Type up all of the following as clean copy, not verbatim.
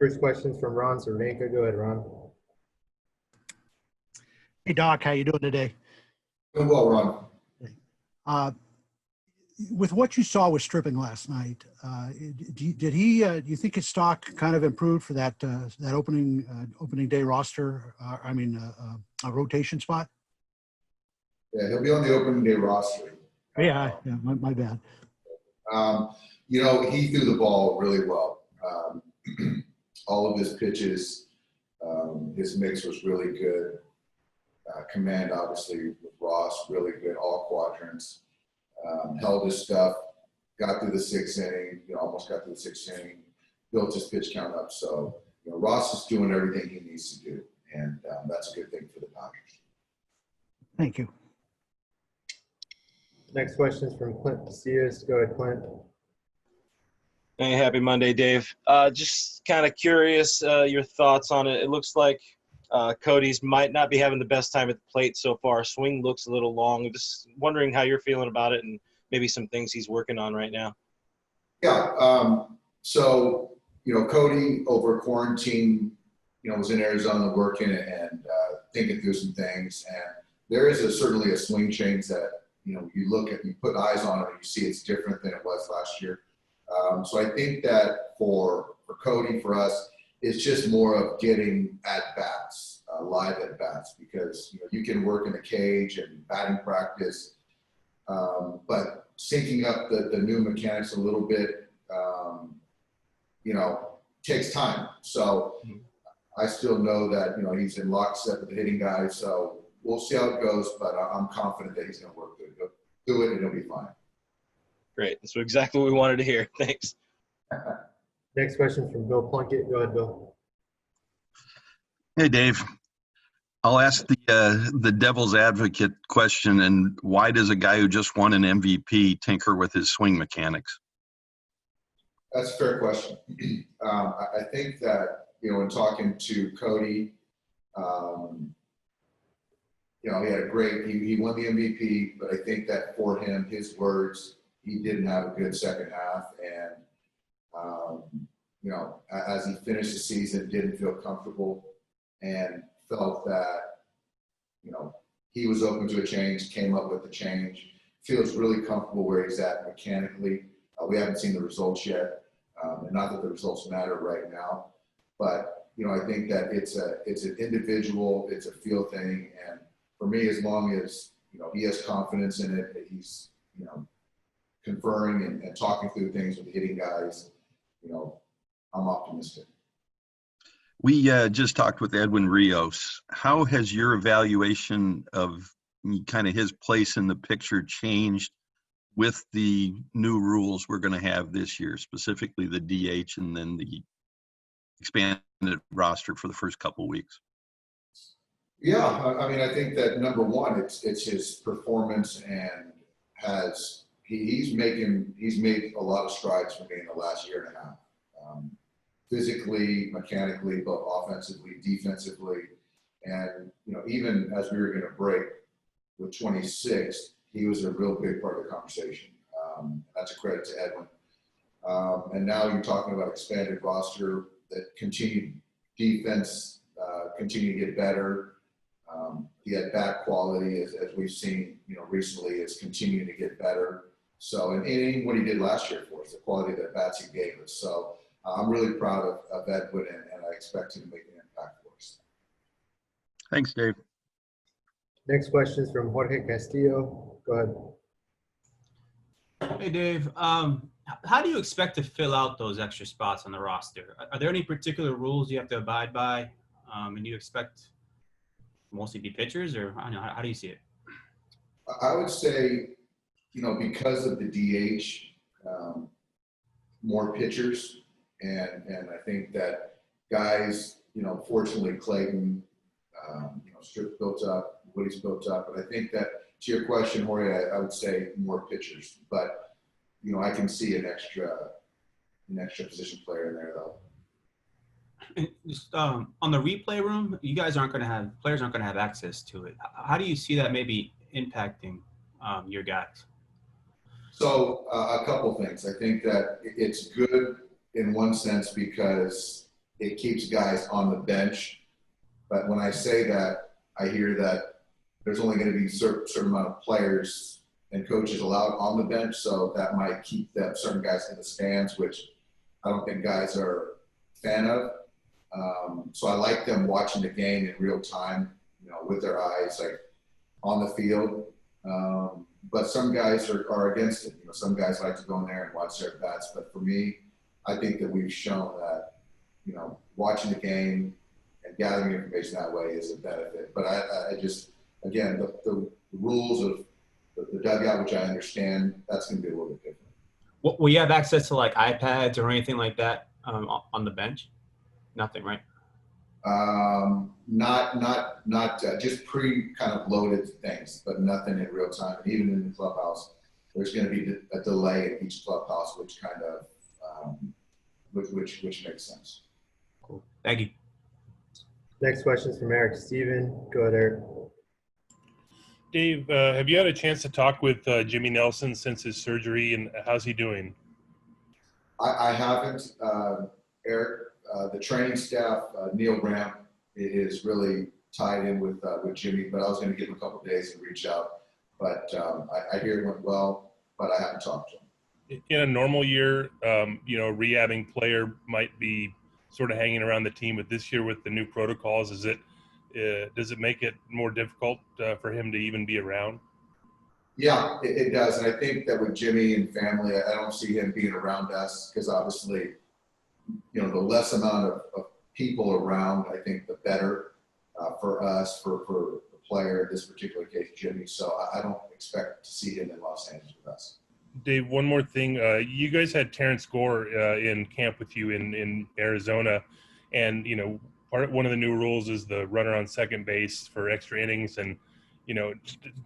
First question's from Ron Cervenka. Go ahead, Ron. Hey, Doc, how you doing today? Doing well, Ron. With what you saw with stripping last night, do you think his stock kind of improved for that opening day roster? A rotation spot? Yeah, he'll be on the opening day roster. Yeah, my bad. He threw the ball really well. All of his pitches, his mix was really good. Command, obviously, with Ross, really good, all quadrants. Held his stuff, got through the sixth inning, almost got through the sixth inning, built his pitch count up. So, Ross is doing everything he needs to do, and that's a good thing for the Dodgers. Thank you. Next question is from Clint Casillas. Go ahead, Clint. Hey, happy Monday, Dave. Just kind of curious your thoughts on it. It looks like Cody's might not be having the best time at the plate so far. Swing looks a little long. Just wondering how you're feeling about it and maybe some things he's working on right now. Yeah. So, Cody over quarantine, was in Arizona working and thinking through some things. And there is certainly a swing change that, you look at, you put eyes on it and you see it's different than it was last year. So I think that for Cody, for us, it's just more of getting at-bats, live at-bats, because, you can work in the cage and batting practice, but syncing up the new mechanics a little bit, takes time. So I still know that, he's in lockstep with the hitting guys, so we'll see how it goes, but I'm confident that he's going to work through it. He'll do it and he'll be fine. Great. That's exactly what we wanted to hear. Thanks. Next question from Bill Plunkett. Go ahead, Bill. Hey, Dave. I'll ask the devil's advocate question. And why does a guy who just won an MVP tinker with his swing mechanics? That's a fair question. I think that, in talking to Cody, he had a great, he won the MVP, but I think that for him, his words, he didn't have a good second half. And, as he finished the season, didn't feel comfortable and felt that, he was open to a change, came up with the change, feels really comfortable where he's at mechanically. We haven't seen the results yet, and not that the results matter right now, but, I think that it's an individual, it's a feel thing. And for me, as long as, he has confidence in it, that he's, conferring and talking through things with the hitting guys, I'm optimistic. We just talked with Edwin Rios. How has your evaluation of kind of his place in the picture changed with the new rules we're going to have this year, specifically the DH and then the expanded roster for the first couple of weeks? Yeah, I think that number one, it's his performance, and he's made a lot of strides for me in the last year and a half. Physically, mechanically, both offensively, defensively. And, even as we were going to break with 26, he was a real big part of the conversation. That's a credit to Edwin. And now you're talking about expanded roster, that continued defense, continue to get better. He had bat quality, as we've seen, recently, is continuing to get better. So, and even what he did last year for us, the quality of the bats he gave us. So, I'm really proud of Edwin, and I expect him to make an impact for us. Thanks, Dave. Next question is from Jorge Castillo. Go ahead. Hey, Dave. How do you expect to fill out those extra spots on the roster? Are there any particular rules you have to abide by? And do you expect mostly be pitchers, or I don't know, how do you see it? I would say, because of the DH, more pitchers. And I think that guys, fortunately Clayton, Strip built up, Woody's built up. But I think that, to your question, Jorge, I would say more pitchers. But, I can see an extra position player in there, though. And just on the replay room, players aren't going to have access to it. How do you see that maybe impacting your guys? So a couple things. I think that it's good in one sense because it keeps guys on the bench. But when I say that, I hear that there's only going to be certain amount of players and coaches allowed on the bench, so that might keep them certain guys in the stands, which I don't think guys are a fan of. So I like them watching the game in real time, with their eyes, like on the field. But some guys are against it. Some guys like to go in there and watch their bats. But for me, I think that we've shown that, watching the game and gathering information that way is a benefit. But I just, again, the rules of the dugout, which I understand, that's going to be a little bit different. Will you have access to like iPads or anything like that on the bench? Nothing, right? Not just kind of loaded things, but nothing in real time. And even in the clubhouse, there's going to be a delay in each clubhouse, which kind of, which makes sense. Cool. Thank you. Next question is from Eric Steven. Go ahead, Eric. Dave, have you had a chance to talk with Jimmy Nelson since his surgery, and how's he doing? I haven't, Eric. The training staff, Neil Graham, is really tied in with Jimmy, but I was going to give him a couple of days and reach out. But I hear it went well, but I haven't talked to him. In a normal year, a rehabbing player might be sort of hanging around the team, but this year with the new protocols, does it make it more difficult for him to even be around? Yeah, it does. And I think that with Jimmy and family, I don't see him being around us because obviously, the less amount of people around, I think the better for us, for the player, in this particular case, Jimmy. So I don't expect to see him in Los Angeles with us. Dave, one more thing. You guys had Terrence Gore in camp with you in Arizona. And, one of the new rules is the runner on second base for extra innings. And,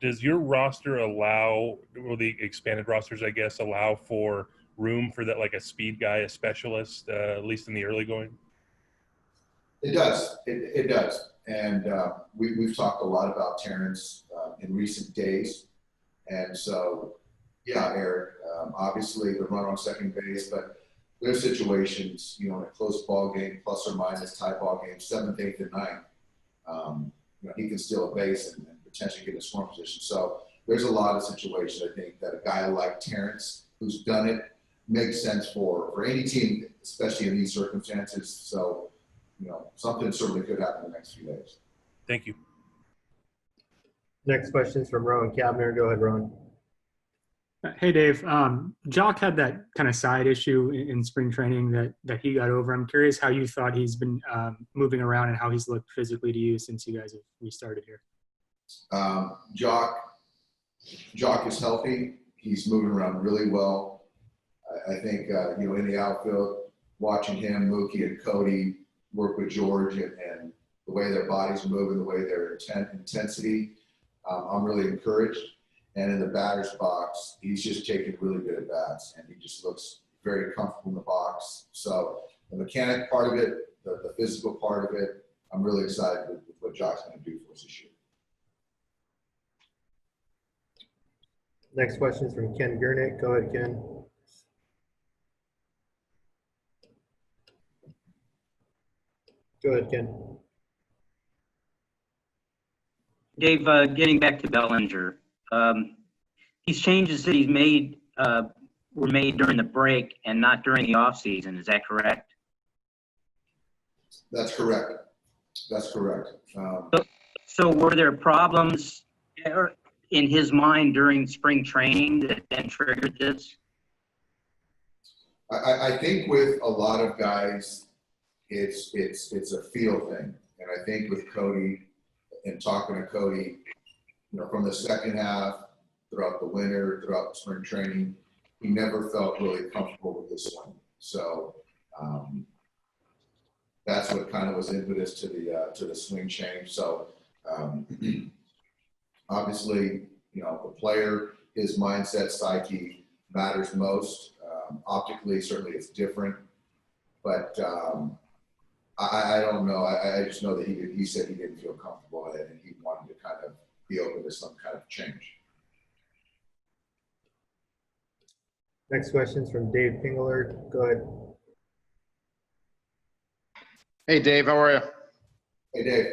does your roster allow, or the expanded rosters, I guess, allow for room for that, like a speed guy, a specialist, at least in the early going? It does. It does. And we've talked a lot about Terrence in recent days. And so, yeah, Eric, obviously the runner on second base, but there's situations, in a close ball game, plus or minus tie ball game, 7th, 8th, and 9th, he can steal a base and potentially get in a scoring position. So there's a lot of situations, I think, that a guy like Terrence, who's done it, makes sense for any team, especially in these circumstances. So, something certainly could happen in the next few days. Thank you. Next question is from Rowan Kavner. Go ahead, Rowan. Hey, Dave. Jock had that kind of side issue in spring training that he got over. I'm curious how you thought he's been moving around and how he's looked physically to you since you guys have restarted here. Jock is healthy. He's moving around really well. I think, in the outfield, watching him, Mookie, and Cody work with George and the way their bodies move and the way their intensity, I'm really encouraged. And in the batter's box, he's just taking really good at bats, and he just looks very comfortable in the box. So the mechanic part of it, the physical part of it, I'm really excited with what Jock's going to do for us this year. Next question is from Ken Gurnick. Go ahead, Ken. Go ahead, Ken. Dave, getting back to Bellinger, these changes that he's made were made during the break and not during the off season. Is that correct? That's correct. That's correct. So were there problems in his mind during spring training that then triggered this? I think with a lot of guys, it's a feel thing. And I think with Cody and talking to Cody, from the second half, throughout the winter, throughout the spring training, he never felt really comfortable with this one. So that's what kind of was impetus to the swing change. So obviously, the player, his mindset, psyche matters most. Optically, certainly it's different, but I don't know. I just know that he said he didn't feel comfortable in it, and he wanted to kind of be open to some kind of change. Next question is from Dave Pingalore. Go ahead. Hey, Dave, how are you? Hey, Dave.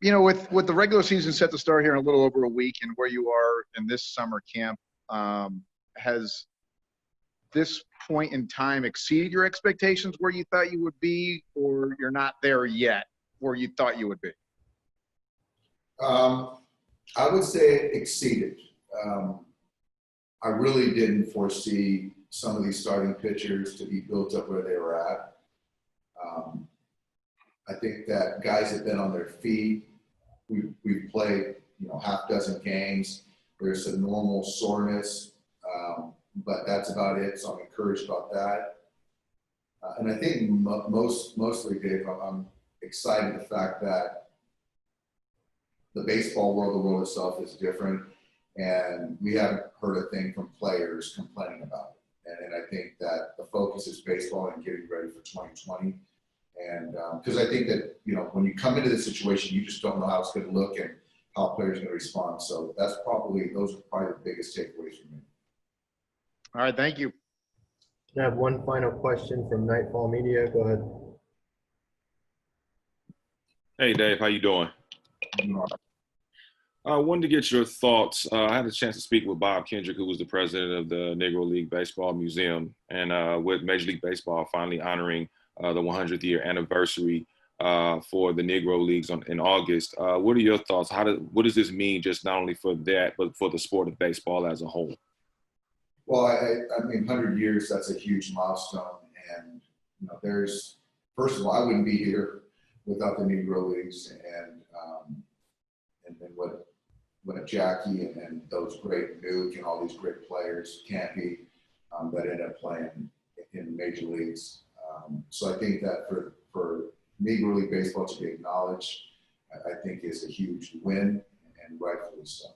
You know, with the regular season set to start here in a little over a week and where you are in this summer camp, has this point in time exceeded your expectations where you thought you would be, or you're not there yet where you thought you would be? I would say it exceeded. I really didn't foresee some of these starting pitchers to be built up where they were at. I think that guys have been on their feet. We've played, half dozen games. There's some normal soreness, but that's about it. So I'm encouraged about that. And I think mostly, Dave, I'm excited the fact that the baseball world, the world itself is different, and we haven't heard a thing from players complaining about it. And I think that the focus is baseball and getting ready for 2020. And because I think that, when you come into this situation, you just don't know how it's going to look and how players are going to respond. So those are probably the biggest takeaways for me. All right, thank you. I have one final question from Nitefall Media. Go ahead. Hey, Dave, how you doing? I wanted to get your thoughts. I had a chance to speak with Bob Kendrick, who was the president of the Negro League Baseball Museum, and with Major League Baseball finally honoring the 100th year anniversary for the Negro Leagues in August. What are your thoughts? What does this mean, just not only for that, but for the sport of baseball as a whole? Well, I mean, 100 years, that's a huge milestone. And, first of all, I wouldn't be here without the Negro Leagues and what Jackie and those great Nuke and all these great players can't be that end up playing in major leagues. So I think that for Negro League Baseball to be acknowledged, I think is a huge win, and rightfully so.